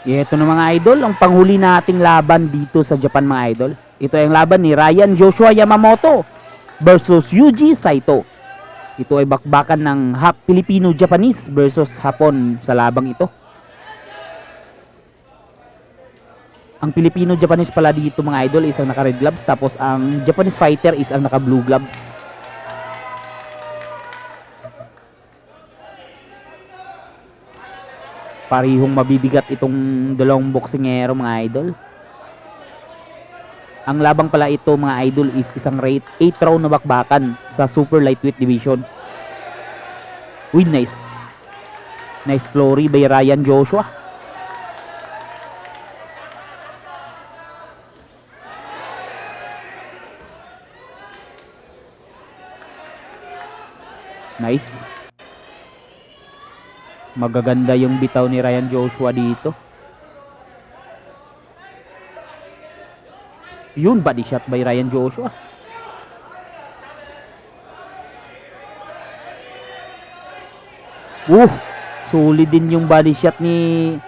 Ito na mga idol, ang panghuli nating laban dito sa Japan mga idol. Ito ay ang laban ni Ryan Joshua Yamamoto versus Yuji Saito. Ito ay bakbakan ng half Filipino-Japanese versus Hapon sa labang ito. Ang Filipino-Japanese pala dito mga idol is ang naka-red gloves, tapos ang Japanese fighter is ang naka-blue gloves. Parihong mabibigat itong dalawang boksingero mga idol. Ang labang pala ito mga idol is isang 8 round na bakbakan sa super lightweight division. Uy, nice. Nice flurry by Ryan Joshua. Nice. Magaganda yung bitaw ni Ryan Joshua dito. Yun, body shot by Ryan Joshua. Solid din yung body shot ni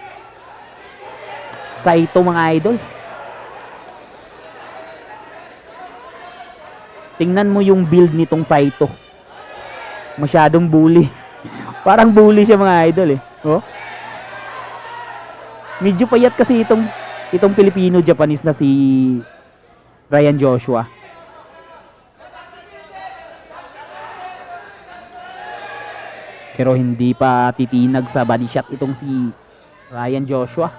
Saito mga idol. Tingnan mo yung build nitong Saito. Masyadong bully. Parang bully siya mga idol eh. Oh. Medyo payat kasi itong Filipino-Japanese na si Ryan Joshua. Pero hindi pa titinag sa body shot itong si Ryan Joshua.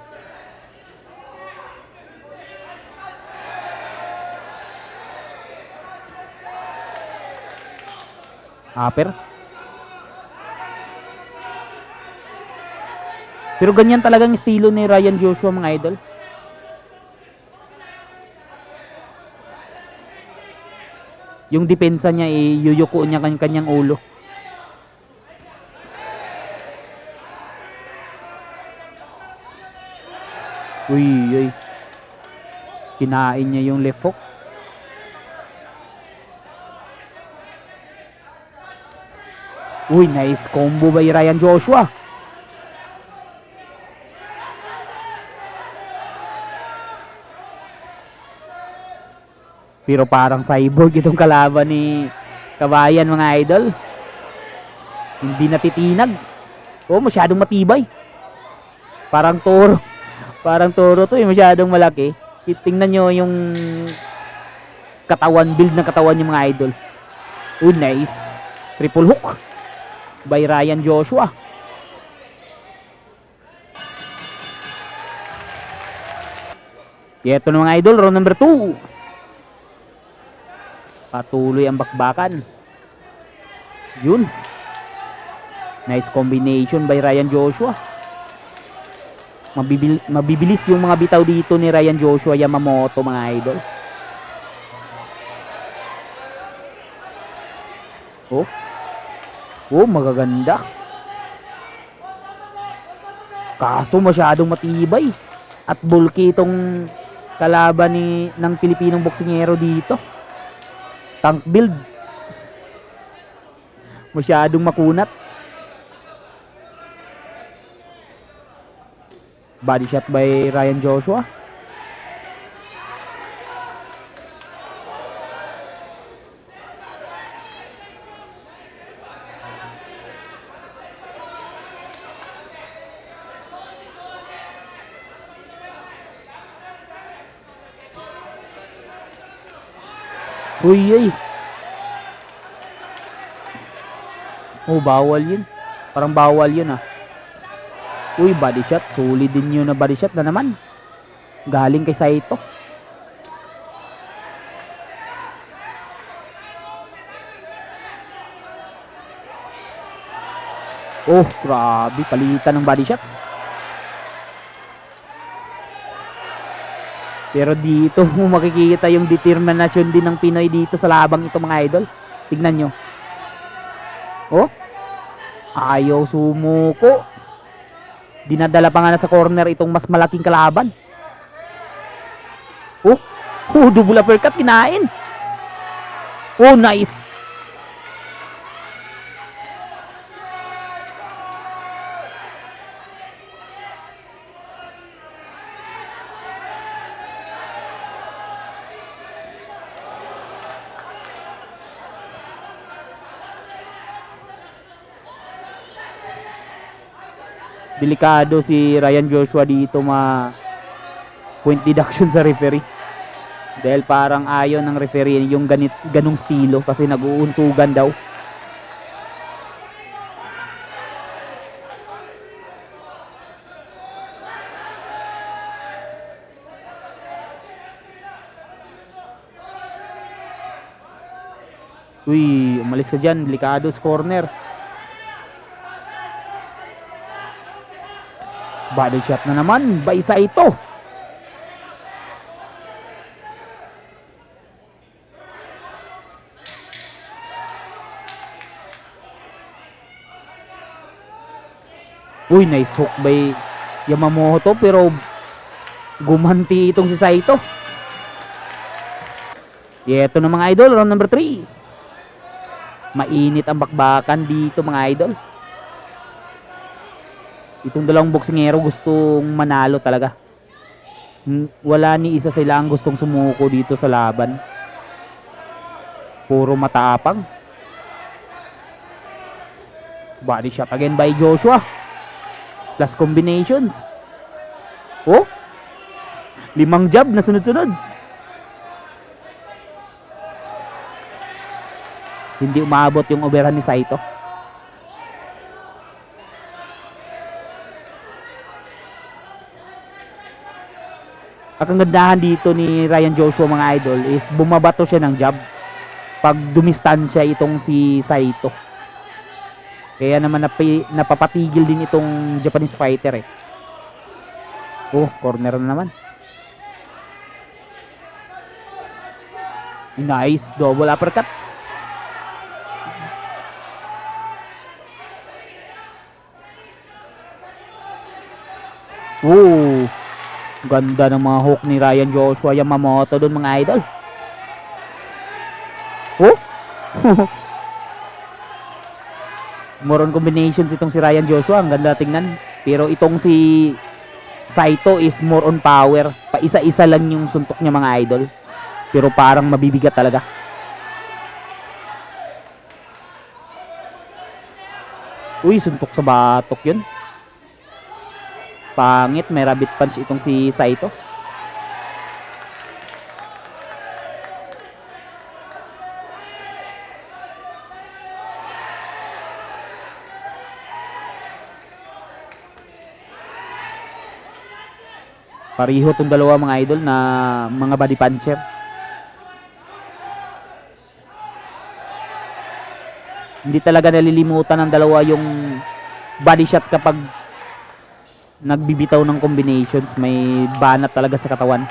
Upper. Pero ganyan talagang estilo ni Ryan Joshua mga idol. Yung depensa niya yuyuko niya kanyang ulo. Uy. Kinain niya yung left hook. Uy, nice combo by Ryan Joshua. Pero parang cyborg itong kalaban ni Kabayan mga idol. Hindi natitinag. Masyadong matibay. Parang toro. Parang toro to masyadong malaki. Tingnan nyo yung katawan, build ng katawan yung mga idol. Nice. Triple hook by Ryan Joshua. Ito na mga idol, round number 2. Patuloy ang bakbakan. Yun. Nice combination by Ryan Joshua. Mabibilis yung mga bitaw dito ni Ryan Joshua Yamamoto mga idol. Magaganda. Kaso masyadong matibay at bulky itong kalaban ng Pilipinong boksingero dito. Tank build. Masyadong makunat. Body shot by Ryan Joshua. Uy. Bawal yun. Parang bawal yun ah. Body shot. Solid din yun na body shot na naman. Galing kay Saito. Grabe. Palitan ng body shots. Pero dito mo makikita yung determinasyon din ng Pinoy dito sa labang ito mga idol. Tignan nyo. Ayaw sumuko. Dinadala pa nga na sa corner itong mas malaking kalaban. Double uppercut, kinain. Nice. Delikado si Ryan Joshua dito point deduction sa referee. Dahil parang ayaw ng referee yung ganung stilo kasi nag-uuntugan daw. Uy, umalis ka dyan. Delikado sa corner. Body shot na naman. Baisa ito. Uy, nice hook by Yamamoto pero gumanti itong si Saito. Ito na mga idol, round number 3. Mainit ang bakbakan dito mga idol. Itong dalawang boksingero gustong manalo talaga. Wala ni isa sila ang gustong sumuko dito sa laban. Puro matapang. Body shot again by Joshua. Plus combinations. Oh, 5 jab na sunod-sunod. Hindi umabot yung overhand ni Saito. Ang kagandahan dito ni Ryan Joshua mga idol is bumabato siya ng jab pag dumistansya itong si Saito. Kaya naman napapatigil din itong Japanese fighter eh. Oh, corner na naman. Nice double uppercut. Oh, ganda ng mga hook ni Ryan Joshua Yamamoto doon mga idol. Oh. More on combinations itong si Ryan Joshua. Ang ganda tingnan. Pero itong si Saito is more on power. Paisa-isa lang yung suntok niya mga idol. Pero parang mabibigat talaga. Uy, suntok sa batok yun. Pangit, may rabbit punch itong si Saito. Pariho itong dalawa mga idol na mga body puncher. Hindi talaga nalilimutan ng dalawa yung body shot kapag nagbibitaw ng combinations. May banat talaga sa katawan.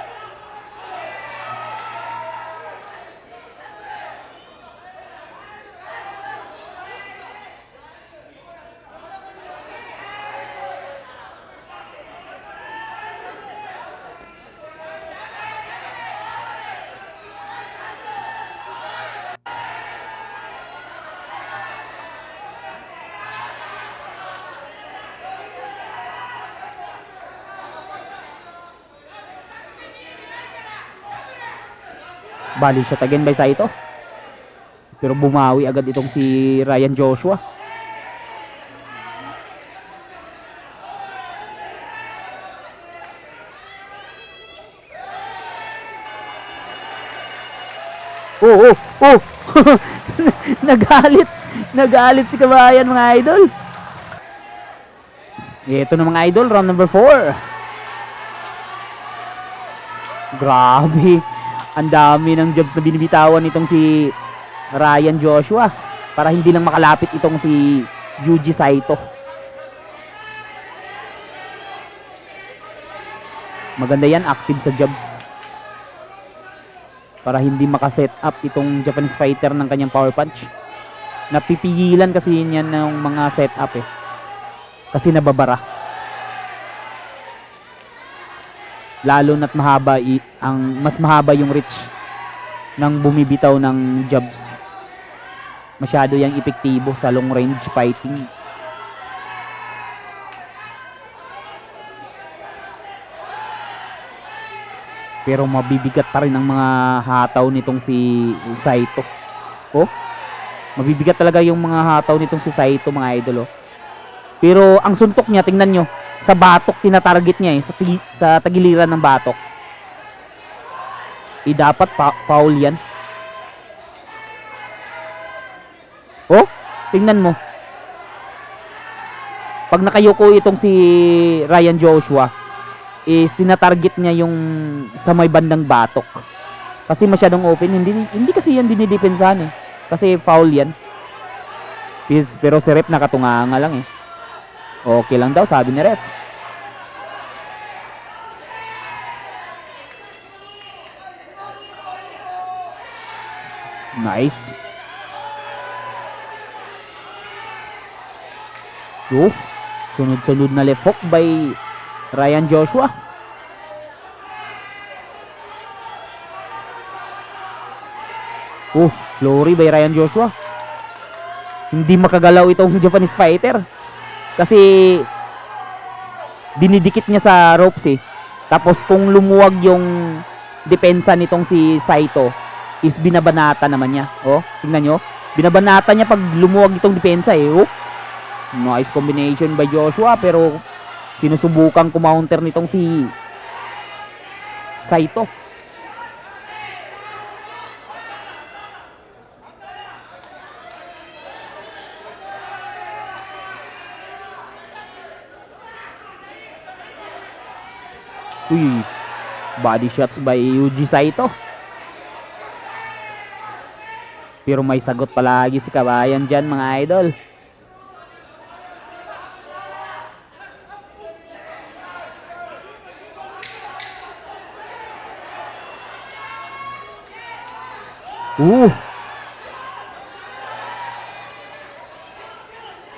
Bali shot again by Saito. Pero bumawi agad itong si Ryan Joshua. Oh. Nagalit si Kabayan mga idol. Ito na mga idol, round number 4. Grabe. Ang dami ng jobs na binibitawan itong si Ryan Joshua para hindi lang makalapit itong si Yuji Saito. Maganda yan, active sa jobs. Para hindi makaset up itong Japanese fighter ng kanyang power punch. Napipigilan kasi yan ng mga set up eh. Kasi nababara. Lalo na't mas mahaba yung reach ng bumibitaw ng jabs. Masyado yang epektibo sa long range fighting. Pero mabibigat pa rin ang mga hataw nitong si Saito. Oh, mabibigat talaga yung mga hataw nitong si Saito mga idol oh. Pero ang suntok niya, tingnan nyo, sa batok tinatarget niya eh, sa tagiliran ng batok. Dapat foul yan. Oh, tingnan mo. Pag nakayuko itong si Ryan Joshua, is tinatarget niya yung sa may bandang batok. Kasi masyadong open, hindi kasi yan dinidepensahan eh. Kasi foul yan. Pero si ref nakatunganga lang eh. Okay lang daw sabi ni ref. Nice. Oh, sunod-sunod na left hook by Ryan Joshua. Oh, flurry by Ryan Joshua. Hindi makagalaw itong Japanese fighter. Kasi dinidikit niya sa ropes eh. Tapos kung lumuwag yung depensa nitong si Saito, is binabanata naman niya. Oh, tingnan nyo. Binabanata niya pag lumuwag itong depensa eh. Oh, nice combination by Joshua, pero sinusubukan kumounter nitong si Saito. Uy, body shots by Yuji Saito. Pero may sagot palagi si Kabayan dyan, mga idol.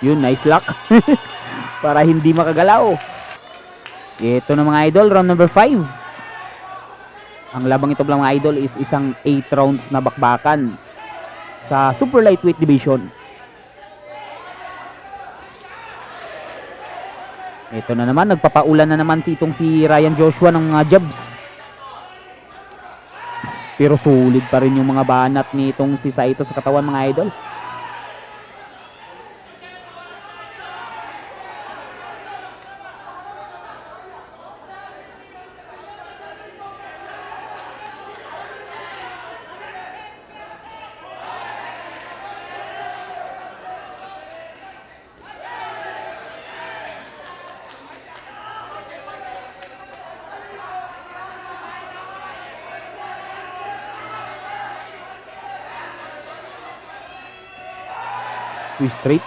Yun, nice luck. Para hindi makagalaw. Ito na mga idol, round number 5. Ang labang ito mga idol is isang 8 rounds na bakbakan sa super lightweight division. Ito na naman, nagpapaulan na naman itong si Ryan Joshua ng mga jabs. Pero sulit pa rin yung mga banat nitong si Saito sa katawan, mga idol. Straight.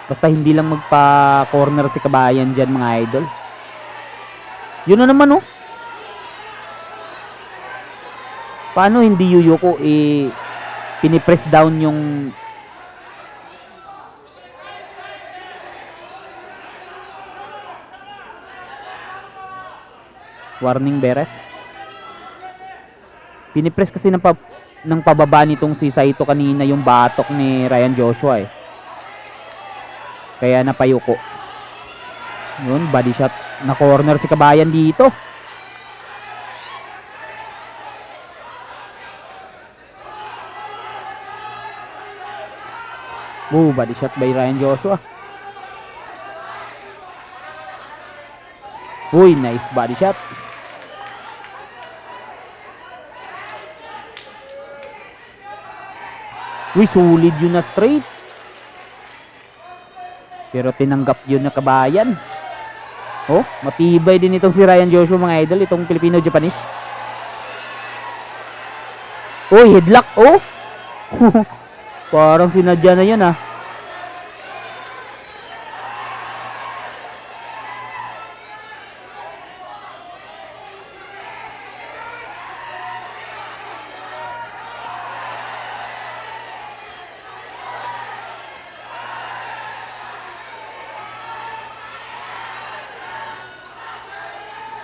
Basta hindi lang magpa-corner si Kabayan dyan, mga idol. Yun na naman, oh. Paano hindi yuyuko pinipress down yung warning beref? Pinipress kasi ng pababa nitong si Saito kanina yung batok ni Ryan Joshua eh. Kaya napayuko. Yun, body shot. Na corner si Kabayan dito. Body shot by Ryan Joshua. Uy, nice body shot. Uy, solid yun na straight. Pero tinanggap yun na Kabayan. Oh, matibay din itong si Ryan Joshua, mga idol. Itong Filipino-Japanese. Uy, headlock. Oh. Parang sinadya na yan ah.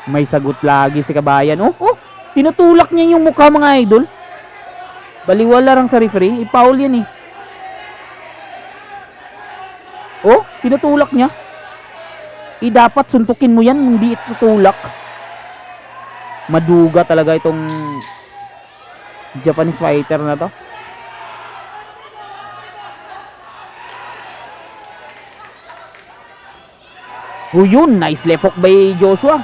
May sagot lagi si Kabayan. Oh, tinutulak niya yung mukha, mga idol. Baliwala lang sa referee. I-foul yan eh. Oh, tinutulak niya. Dapat suntukin mo yan, hindi itutulak. Maduga talaga itong Japanese fighter na to. Oh, yun. Nice left hook by Joshua.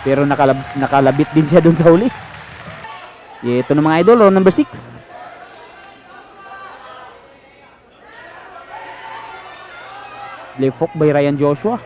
Pero nakalabit din siya dun sa huli. Ito na mga idol, round number 6. Left hook by Ryan Joshua.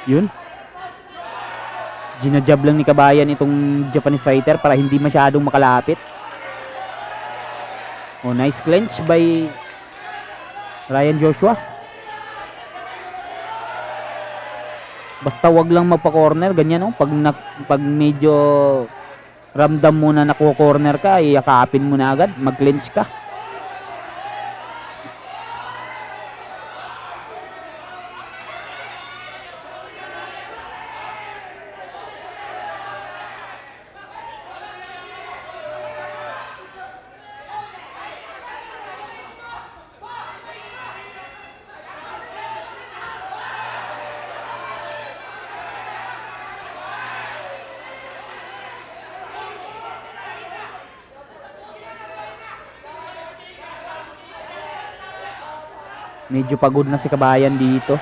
Yun. Ginajab lang ni Kabayan itong Japanese fighter para hindi masyadong makalapit. Oh, nice clinch by Ryan Joshua. Basta wag lang magpa-corner, ganyan oh. Pag medyo ramdam mo na nakuha-corner ka, iyakapin mo na agad, mag-clinch ka. Medyo pagod na si Kabayan dito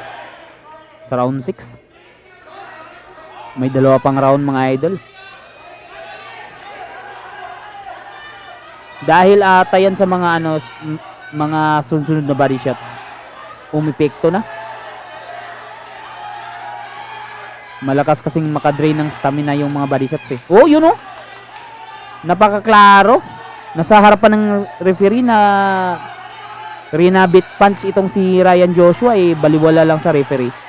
sa round 6. May dalawa pang round mga idol. Dahil ata yan sa mga mga sunod na body shots. Umipekto na. Malakas kasing makadrain ng stamina yung mga body shots eh. Oh, yun oh. Napakaklaro. Nasa harapan ng referee na rinabit punch itong si Ryan Joshua eh, baliwala lang sa referee.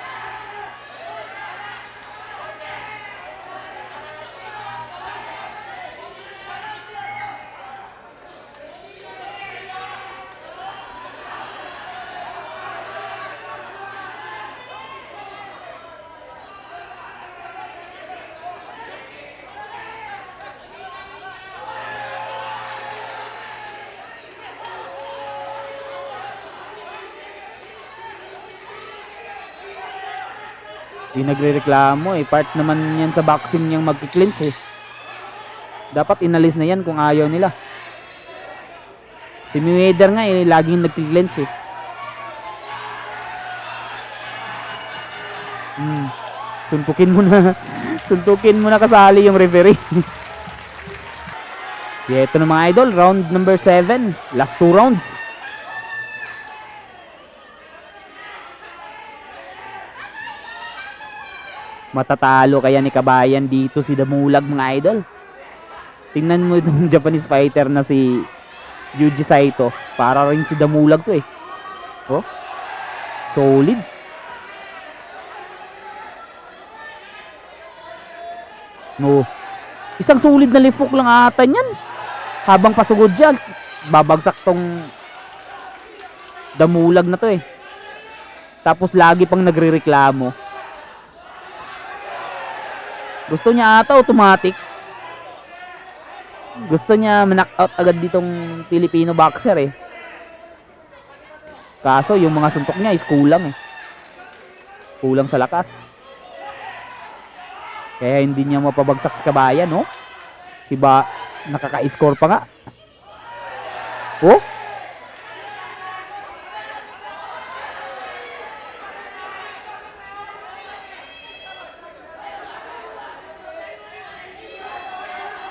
Yung nagre-reklamo eh, part naman yan sa boxing niyang magki-clinch eh. Dapat inalis na yan kung ayaw nila. Si Mayweather nga eh, laging nagki-clinch eh. Suntukin mo na. Suntukin mo na kasali yung referee. Ito na mga idol, round number 7. Last 2 rounds. Matatalo kaya ni Kabayan dito si Damulag mga idol. Tingnan mo itong Japanese fighter na si Yuji Saito. Para rin si Damulag to eh. Oh, solid. No. Isang solid na left hook lang ata niyan. Habang pasugod siya, babagsak tong Damulag na to eh. Tapos lagi pang nagrereklamo. Gusto niya ata automatic. Gusto niya ma-knockout agad ditong Filipino boxer eh. Kaso yung mga suntok niya is kulang eh. Kulang sa lakas. Kaya hindi niya mapabagsak si Kabayan, no? Nakaka-score pa nga. Oh?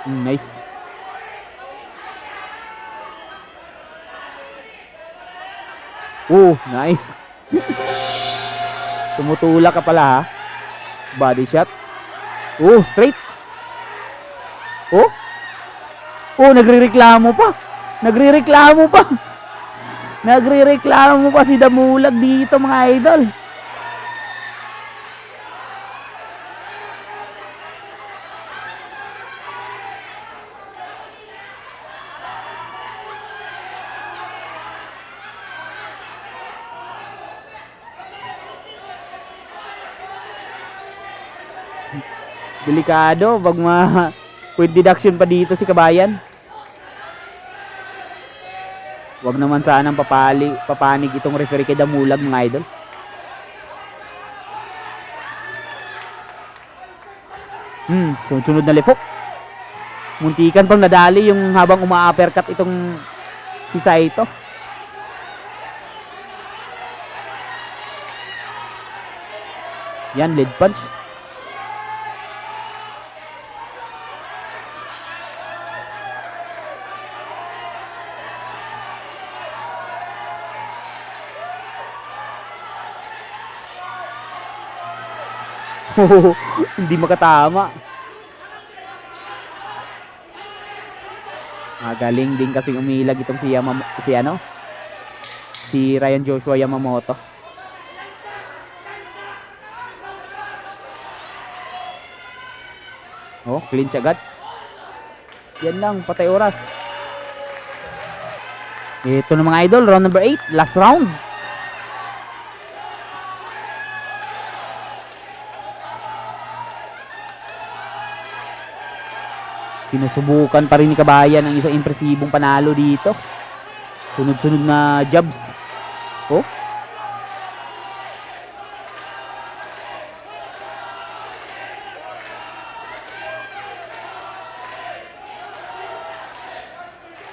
Nice. Oh, nice. Tumutulak ka pala ha. Body shot. Oh, straight. Oh. Oh, nagrereklamo pa. Nagrereklamo pa. Nagrereklamo pa si Damulag dito mga idol. Delikado. Wag point deduction pa dito si Kabayan. Wag naman sanang papanig itong referee kay Damulag mga idol. Sunod na lefok. Muntikan pang nadali yung habang uma-uppercut itong si Saito. Yan, lead punch. Hindi makatama. Magaling din kasi umilag itong si Ryan Joshua Yamamoto. Oh, clinch agad. Yan lang, patay oras. Ito na mga idol, round number 8, last round. Sinusubukan pa rin ni Kabayan ang isang impresibong panalo dito. Sunod-sunod na jabs. Oh.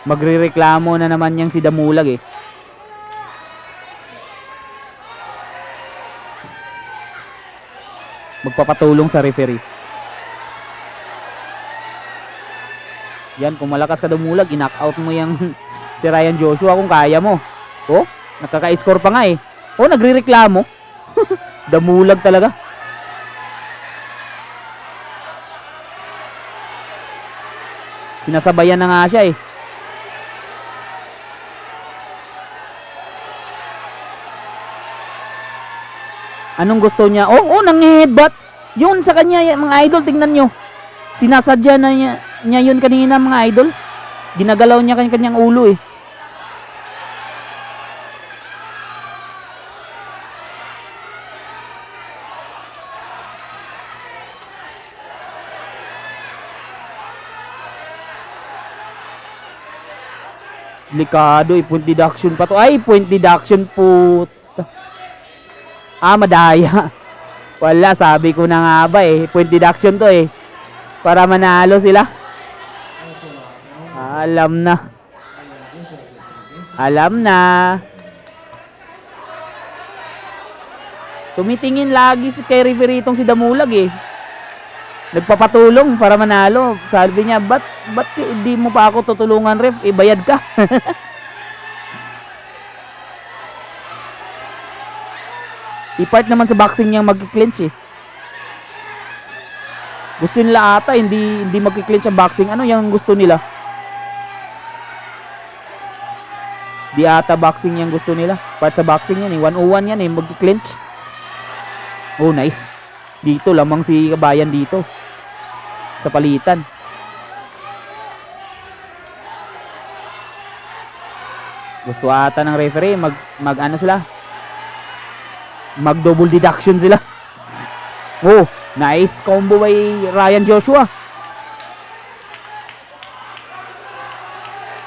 Magrereklamo na naman yang si Damulag eh. Magpapatulong sa referee. Yan, kung malakas ka Damulag, i-knock out mo yung si Ryan Joshua kung kaya mo. Oh, nakaka-score pa nga eh. Oh, nagrereklamo. Damulag talaga. Sinasabayan na nga siya eh. Anong gusto niya? Oh, nang-headbutt. Yun sa kanya, mga idol, tingnan nyo. Sinasadya na niya yun kanina, mga idol. Ginagalaw niya kanyang ulo eh. Delikado eh, point deduction pa to. Ay, point deduction po. Madaya. Wala, sabi ko na nga ba eh. Point deduction to eh. Para manalo sila. Alam na. Alam na. Tumitingin lagi kay referee itong si Damulag eh. Nagpapatulong para manalo. Sabi niya, ba't hindi mo pa ako tutulungan ref? Bayad ka. I-part naman sa boxing niyang mag-clinch eh. Gusto nila ata hindi mag-clinch ang boxing. Ano yung gusto nila? Di ata boxing yung gusto nila. Part sa boxing yan eh. 101 yan eh. Mag-clinch. Oh, nice. Dito lamang si Kabayan dito. Sa palitan. Gusto ata ng referee mag ano sila? Mag double deduction sila. Oh, nice combo by Ryan Joshua.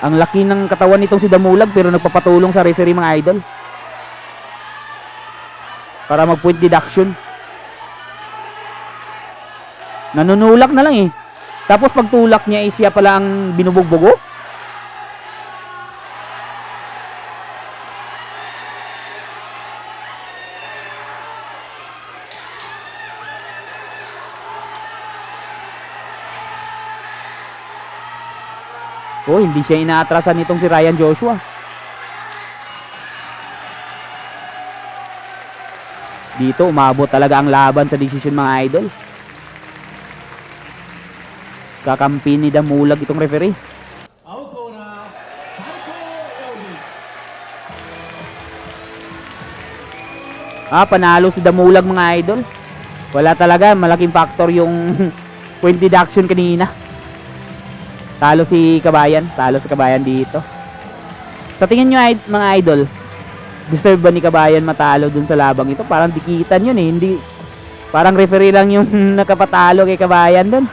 Ang laki ng katawan nitong si Damulag pero nagpapatulong sa referee, mga idol. Para mag point deduction. Nanunulak na lang eh. Tapos pagtulak niya siya pala ang binubugbugo. Oh, hindi siya inaatrasan nitong si Ryan Joshua. Dito, umabot talaga ang laban sa decision, mga idol. Kakampi ni Damulag itong referee. Panalo si Damulag, mga idol. Wala talaga, malaking factor yung point deduction kanina. Talo si Kabayan dito. Sa tingin nyo, mga idol, deserve ba ni Kabayan matalo dun sa labang ito? Parang dikitan yun eh. Parang referee lang yung nakapatalo kay Kabayan doon.